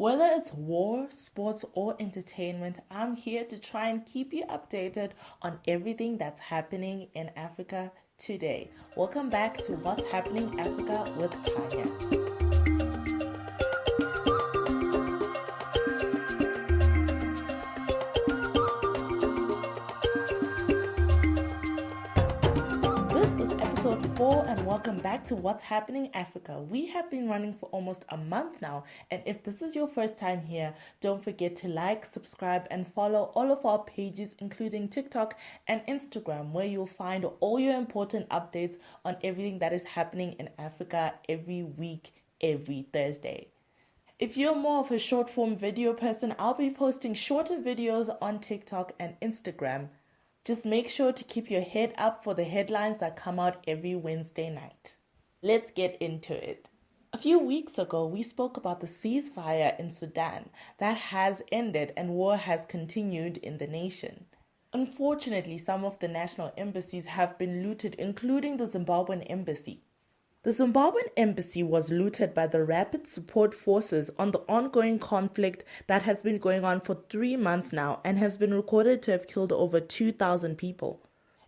Whether it's war, sports, or entertainment, I'm here to try and keep you updated on everything that's happening in Africa today. Welcome back to What's Happening Africa with Tanya. Episode 4 and welcome back to What's Happening Africa. We have been running for almost a month now, and if this is your first time here, don't forget to like, subscribe and follow all of our pages including TikTok and Instagram, where you'll find all your important updates on everything that is happening in Africa every week, every Thursday. If you're more of a short form video person, I'll be posting shorter videos on TikTok and Instagram. Just make sure to keep your head up for the headlines that come out every Wednesday night. Let's get into it. A few weeks ago, we spoke about the ceasefire in Sudan that has ended and war has continued in the nation. Unfortunately, some of the national embassies have been looted, including the Zimbabwean embassy. The Zimbabwean embassy was looted by the Rapid Support Forces on the ongoing conflict that has been going on for 3 months now and has been recorded to have killed over 2,000 people.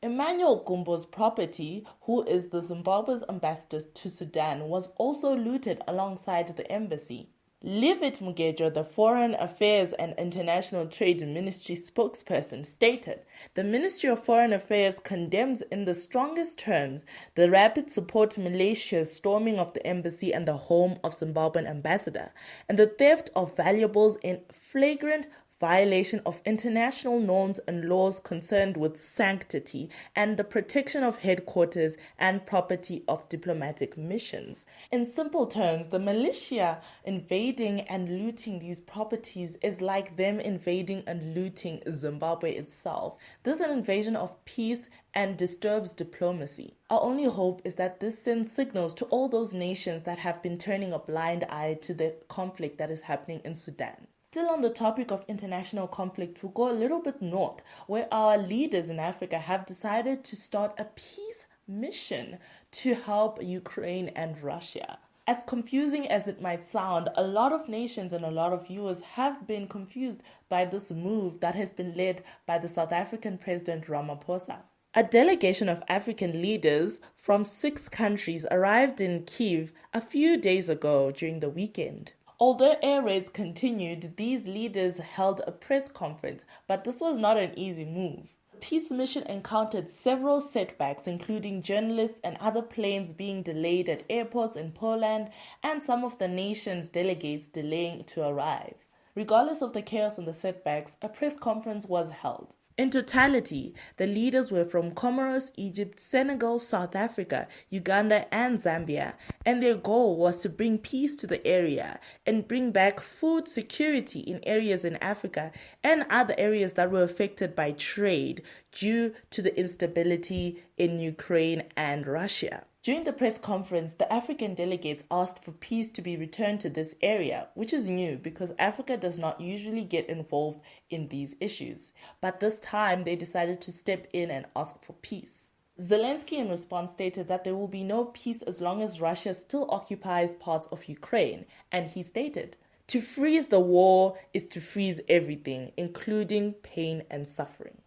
Emmanuel Gumbo's property, who is the Zimbabwe's ambassador to Sudan, was also looted alongside the embassy. Livet Mugejo, the Foreign Affairs and International Trade Ministry spokesperson, stated, "The Ministry of Foreign Affairs condemns in the strongest terms the Rapid Support Militia's storming of the embassy and the home of Zimbabwean ambassador, and the theft of valuables in flagrant violation of international norms and laws concerned with sanctity and the protection of headquarters and property of diplomatic missions." In simple terms, the militia invading and looting these properties is like them invading and looting Zimbabwe itself. This is an invasion of peace and disturbs diplomacy. Our only hope is that this sends signals to all those nations that have been turning a blind eye to the conflict that is happening in Sudan. Still on the topic of international conflict, we'll go a little bit north, where our leaders in Africa have decided to start a peace mission to help Ukraine and Russia. As confusing as it might sound, a lot of nations and a lot of viewers have been confused by this move that has been led by the South African President Ramaphosa. A delegation of African leaders from 6 countries arrived in Kyiv a few days ago during the weekend. Although air raids continued, these leaders held a press conference, but this was not an easy move. The peace mission encountered several setbacks, including journalists and other planes being delayed at airports in Poland, and some of the nation's delegates delaying to arrive. Regardless of the chaos and the setbacks, a press conference was held. In totality, the leaders were from Comoros, Egypt, Senegal, South Africa, Uganda, and Zambia, and their goal was to bring peace to the area and bring back food security in areas in Africa and other areas that were affected by trade due to the instability in Ukraine and Russia. During the press conference, the African delegates asked for peace to be returned to this area, which is new because Africa does not usually get involved in these issues. But this time, they decided to step in and ask for peace. Zelensky in response stated that there will be no peace as long as Russia still occupies parts of Ukraine, and he stated, "To freeze the war is to freeze everything, including pain and suffering."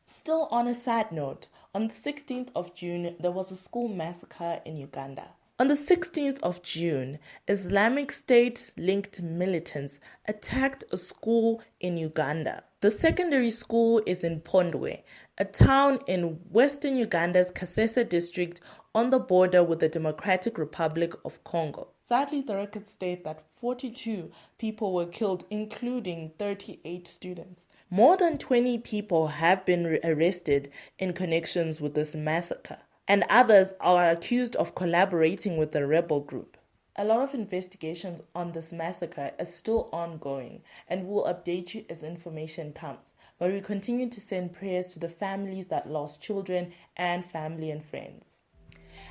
Still on a sad note, on the 16th of June, there was a school massacre in Uganda. On the 16th of June, Islamic State-linked militants attacked a school in Uganda. The secondary school is in Pondwe, a town in western Uganda's Kasese district on the border with the Democratic Republic of Congo. Sadly, the records state that 42 people were killed, including 38 students. More than 20 people have been arrested in connections with this massacre, and others are accused of collaborating with the rebel group. A lot of investigations on this massacre are still ongoing, and we'll update you as information comes. But we continue to send prayers to the families that lost children and family and friends.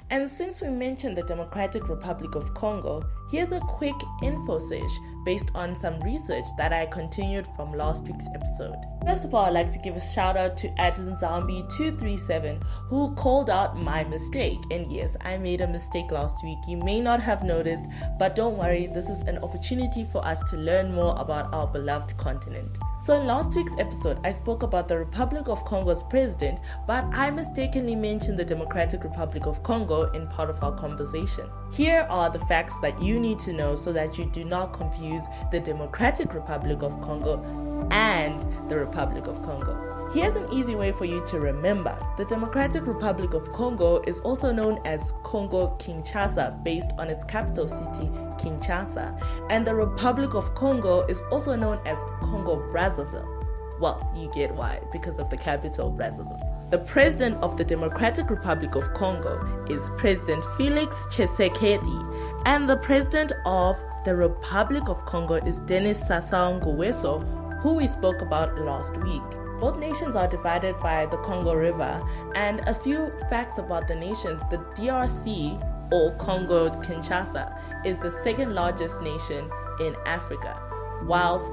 And since we mentioned the Democratic Republic of Congo, here's a quick info sesh based on some research that I continued from last week's episode. First of all, I'd like to give a shout out to @Zombie237 who called out my mistake. And yes, I made a mistake last week. You may not have noticed, but don't worry, this is an opportunity for us to learn more about our beloved continent. So in last week's episode, I spoke about the Republic of Congo's president, but I mistakenly mentioned the Democratic Republic of Congo in part of our conversation. Here are the facts that you need to know so that you do not confuse the Democratic Republic of Congo and the Republic of Congo. Here's an easy way for you to remember. The Democratic Republic of Congo is also known as Congo-Kinshasa, based on its capital city, Kinshasa. And the Republic of Congo is also known as Congo-Brazzaville. Well, you get why, because of the capital, Brazzaville. The president of the Democratic Republic of Congo is President Felix Tshisekedi, and the president of the Republic of Congo is Denis Sassou Nguesso, who we spoke about last week. Both nations are divided by the Congo River, and a few facts about the nations. The DRC, or Congo-Kinshasa, is the second largest nation in Africa, whilst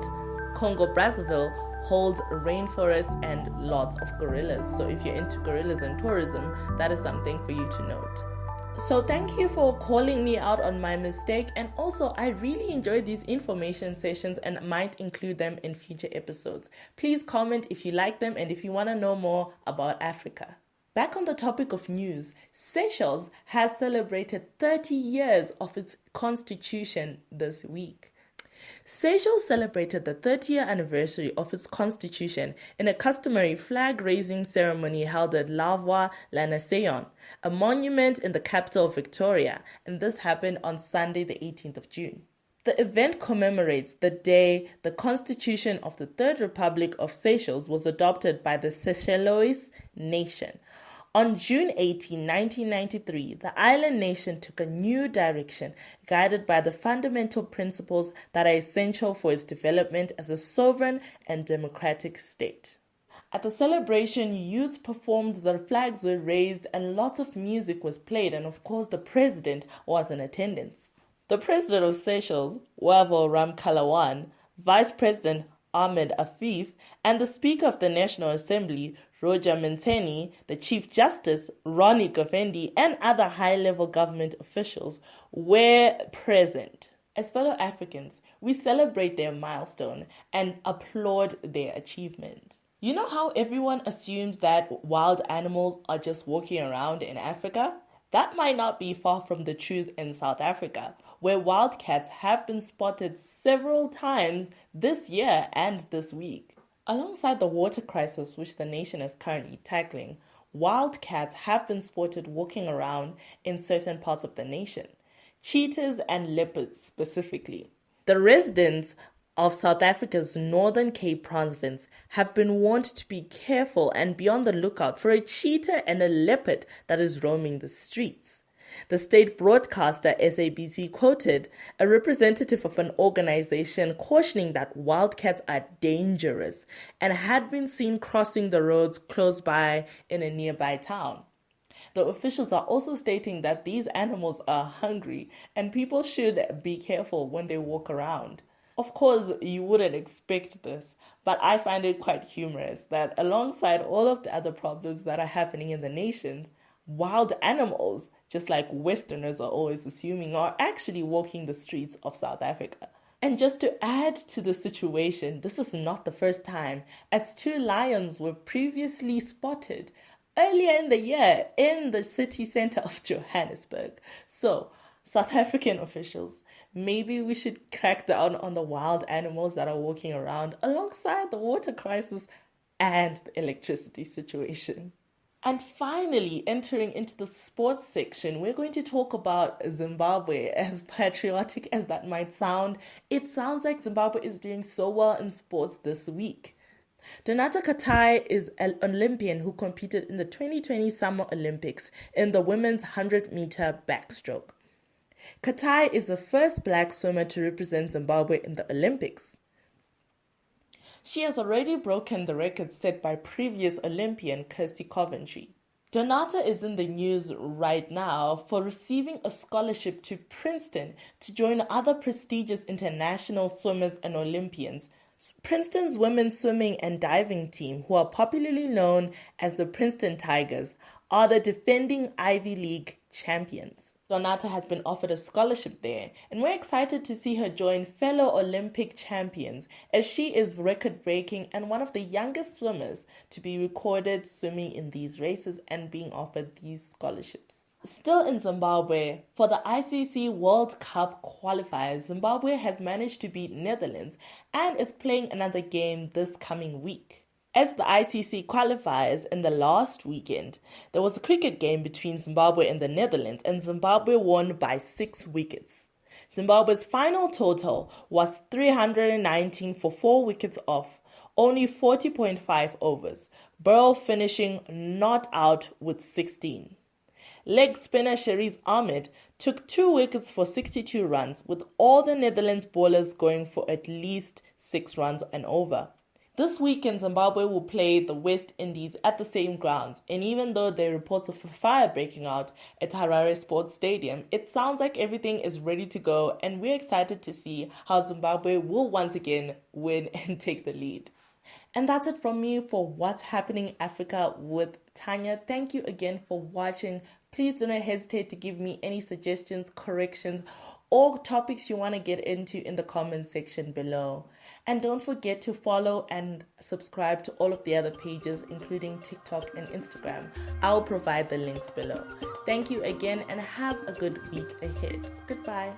Congo-Brazzaville holds rainforests and lots of gorillas. So if you're into gorillas and tourism, that is something for you to note. So thank you for calling me out on my mistake, and also I really enjoyed these information sessions and might include them in future episodes. Please comment if you like them and if you want to know more about Africa. Back on the topic of news, Seychelles has celebrated 30 years of its constitution this week. Seychelles celebrated the 30th anniversary of its constitution in a customary flag-raising ceremony held at La Voie La Nation, a monument in the capital Victoria, and this happened on Sunday the 18th of June. The event commemorates the day the Constitution of the Third Republic of Seychelles was adopted by the Seychellois nation. On June 18, 1993, the island nation took a new direction, guided by the fundamental principles that are essential for its development as a sovereign and democratic state. At the celebration, youths performed, the flags were raised, and lots of music was played, and of course the president was in attendance. The president of Seychelles, Wavo Ramkalawan, Vice President Ahmed Afif, and the Speaker of the National Assembly, Roger Menteni, the Chief Justice, Ronnie Govende, and other high-level government officials were present. As fellow Africans, we celebrate their milestone and applaud their achievement. You know how everyone assumes that wild animals are just walking around in Africa? That might not be far from the truth in South Africa, where wildcats have been spotted several times this year and this week. Alongside the water crisis which the nation is currently tackling, wildcats have been spotted walking around in certain parts of the nation, cheetahs and leopards specifically. The residents of South Africa's Northern Cape province have been warned to be careful and be on the lookout for a cheetah and a leopard that is roaming the streets. The state broadcaster SABC quoted a representative of an organization cautioning that wildcats are dangerous and had been seen crossing the roads close by in a nearby town. The officials are also stating that these animals are hungry and people should be careful when they walk around. Of course, you wouldn't expect this, but I find it quite humorous that alongside all of the other problems that are happening in the nation, wild animals, just like Westerners are always assuming, are actually walking the streets of South Africa. And just to add to the situation, this is not the first time, as 2 lions were previously spotted earlier in the year in the city center of Johannesburg. So, South African officials, maybe we should crack down on the wild animals that are walking around alongside the water crisis and the electricity situation. And finally, entering into the sports section, we're going to talk about Zimbabwe. As patriotic as that might sound, it sounds like Zimbabwe is doing so well in sports this week. Donata Katai is an Olympian who competed in the 2020 Summer Olympics in the women's 100-meter backstroke. Katai is the first black swimmer to represent Zimbabwe in the Olympics. She has already broken the record set by previous Olympian Kirsty Coventry. Donata is in the news right now for receiving a scholarship to Princeton to join other prestigious international swimmers and Olympians. Princeton's women's swimming and diving team, who are popularly known as the Princeton Tigers, are the defending Ivy League champions. Donata has been offered a scholarship there, and we're excited to see her join fellow Olympic champions, as she is record-breaking and one of the youngest swimmers to be recorded swimming in these races and being offered these scholarships. Still in Zimbabwe, for the ICC World Cup qualifiers, Zimbabwe has managed to beat Netherlands and is playing another game this coming week. As the ICC qualifiers in the last weekend, there was a cricket game between Zimbabwe and the Netherlands, and Zimbabwe won by 6 wickets. Zimbabwe's final total was 319 for 4 wickets off, only 40.5 overs, Burrell finishing not out with 16. Leg spinner Sharice Ahmed took 2 wickets for 62 runs, with all the Netherlands bowlers going for at least 6 runs and over. This weekend, Zimbabwe will play the West Indies at the same grounds, and even though there are reports of a fire breaking out at Harare Sports Stadium, it sounds like everything is ready to go, and we're excited to see how Zimbabwe will once again win and take the lead. And that's it from me for What's Happening Africa with Tanya. Thank you again for watching. Please do not hesitate to give me any suggestions, corrections, or topics you want to get into in the comment section below. And don't forget to follow and subscribe to all of the other pages, including TikTok and Instagram. I'll provide the links below. Thank you again and have a good week ahead. Goodbye.